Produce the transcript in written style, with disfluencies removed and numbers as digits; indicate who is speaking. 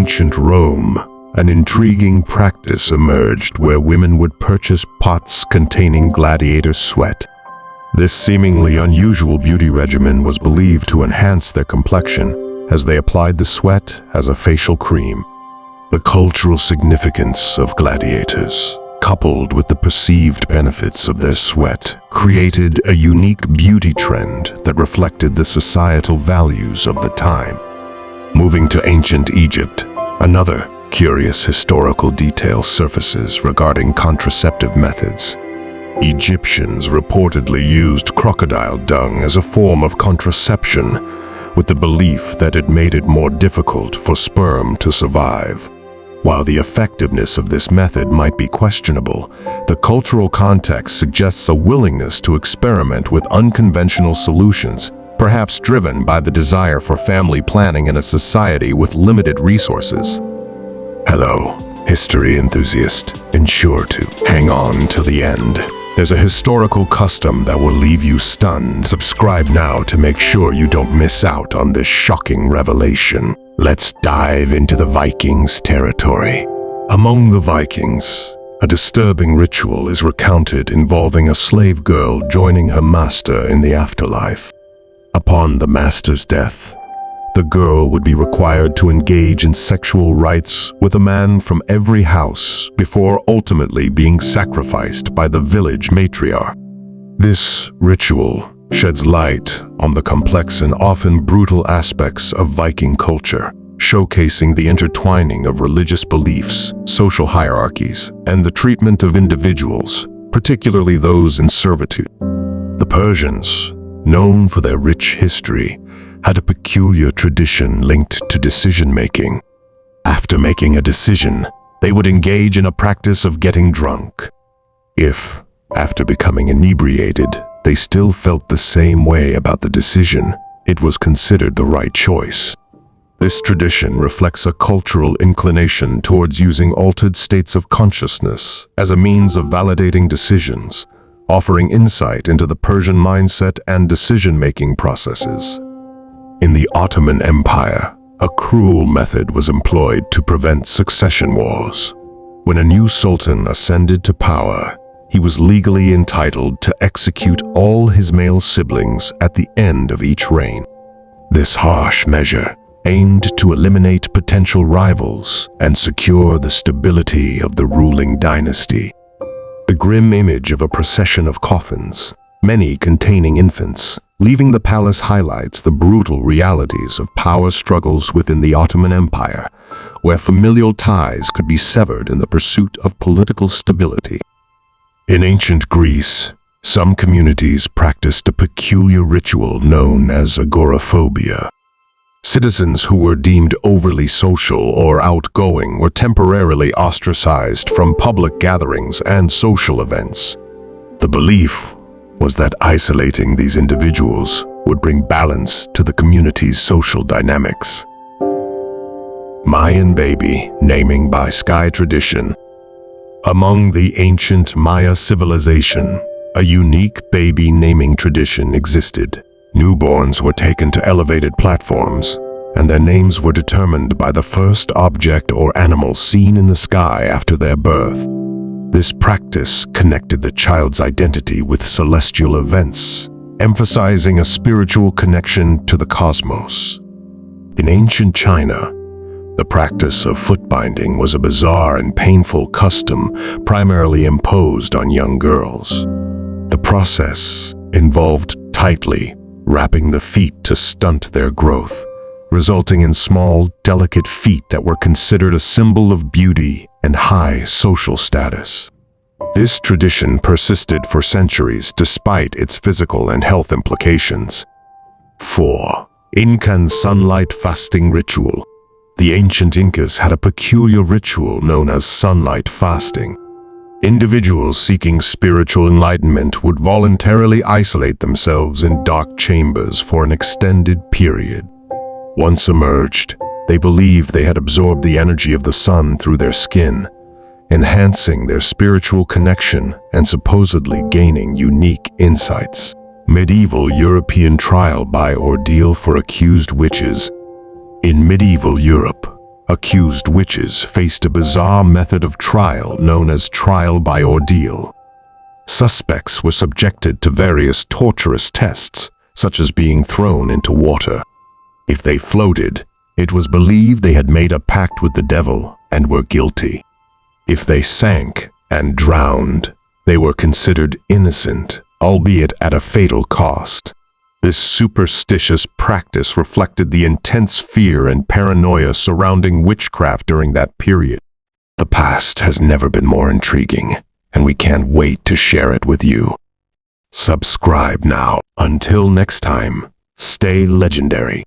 Speaker 1: ancient Rome, an intriguing practice emerged where women would purchase pots containing gladiator sweat. This seemingly unusual beauty regimen was believed to enhance their complexion as they applied the sweat as a facial cream. The cultural significance of gladiators, coupled with the perceived benefits of their sweat, created a unique beauty trend that reflected the societal values of the time. Moving to ancient Egypt, another curious historical detail surfaces regarding contraceptive methods. Egyptians reportedly used crocodile dung as a form of contraception, with the belief that it made it more difficult for sperm to survive. While the effectiveness of this method might be questionable, the cultural context suggests a willingness to experiment with unconventional solutions, perhaps driven by the desire for family planning in a society with limited resources. Hello, history enthusiast. Ensure to hang on till the end. There's a historical custom that will leave you stunned. Subscribe now to make sure you don't miss out on this shocking revelation. Let's dive into the Vikings' territory. Among the Vikings, a disturbing ritual is recounted involving a slave girl joining her master in the afterlife. Upon the master's death, the girl would be required to engage in sexual rites with a man from every house before ultimately being sacrificed by the village matriarch. This ritual sheds light on the complex and often brutal aspects of Viking culture, showcasing the intertwining of religious beliefs, social hierarchies, and the treatment of individuals, particularly those in servitude. The Persians, known for their rich history, had a peculiar tradition linked to decision-making. After making a decision, they would engage in a practice of getting drunk. If, after becoming inebriated, they still felt the same way about the decision, it was considered the right choice. This tradition reflects a cultural inclination towards using altered states of consciousness as a means of validating decisions, offering insight into the Persian mindset and decision-making processes. In the Ottoman Empire, a cruel method was employed to prevent succession wars. When a new sultan ascended to power, he was legally entitled to execute all his male siblings at the end of each reign. This harsh measure aimed to eliminate potential rivals and secure the stability of the ruling dynasty. The grim image of a procession of coffins, many containing infants, leaving the palace highlights the brutal realities of power struggles within the Ottoman Empire, where familial ties could be severed in the pursuit of political stability. In ancient Greece, some communities practiced a peculiar ritual known as agoraphobia. Citizens who were deemed overly social or outgoing were temporarily ostracized from public gatherings and social events. The belief was that isolating these individuals would bring balance to the community's social dynamics. Mayan baby naming by sky tradition. Among the ancient Maya civilization, a unique baby naming tradition existed. Newborns were taken to elevated platforms, and their names were determined by the first object or animal seen in the sky after their birth. This practice connected the child's identity with celestial events, emphasizing a spiritual connection to the cosmos. In ancient China, the practice of foot binding was a bizarre and painful custom primarily imposed on young girls. The process involved tightly wrapping the feet to stunt their growth, resulting in small, delicate feet that were considered a symbol of beauty and high social status. This tradition persisted for centuries despite its physical and health implications. 4. Incan sunlight fasting ritual. The ancient Incas had a peculiar ritual known as sunlight fasting. Individuals seeking spiritual enlightenment would voluntarily isolate themselves in dark chambers for an extended period. Once emerged, they believed they had absorbed the energy of the sun through their skin, enhancing their spiritual connection and supposedly gaining unique insights. Medieval European trial by ordeal for accused witches. In medieval Europe, Accused witches faced a bizarre method of trial known as trial by ordeal. Suspects were subjected to various torturous tests, such as being thrown into water. If they floated, it was believed they had made a pact with the devil and were guilty. If they sank and drowned, they were considered innocent, albeit at a fatal cost. This superstitious practice reflected the intense fear and paranoia surrounding witchcraft during that period. The past has never been more intriguing, and we can't wait to share it with you. Subscribe now. Until next time, stay legendary.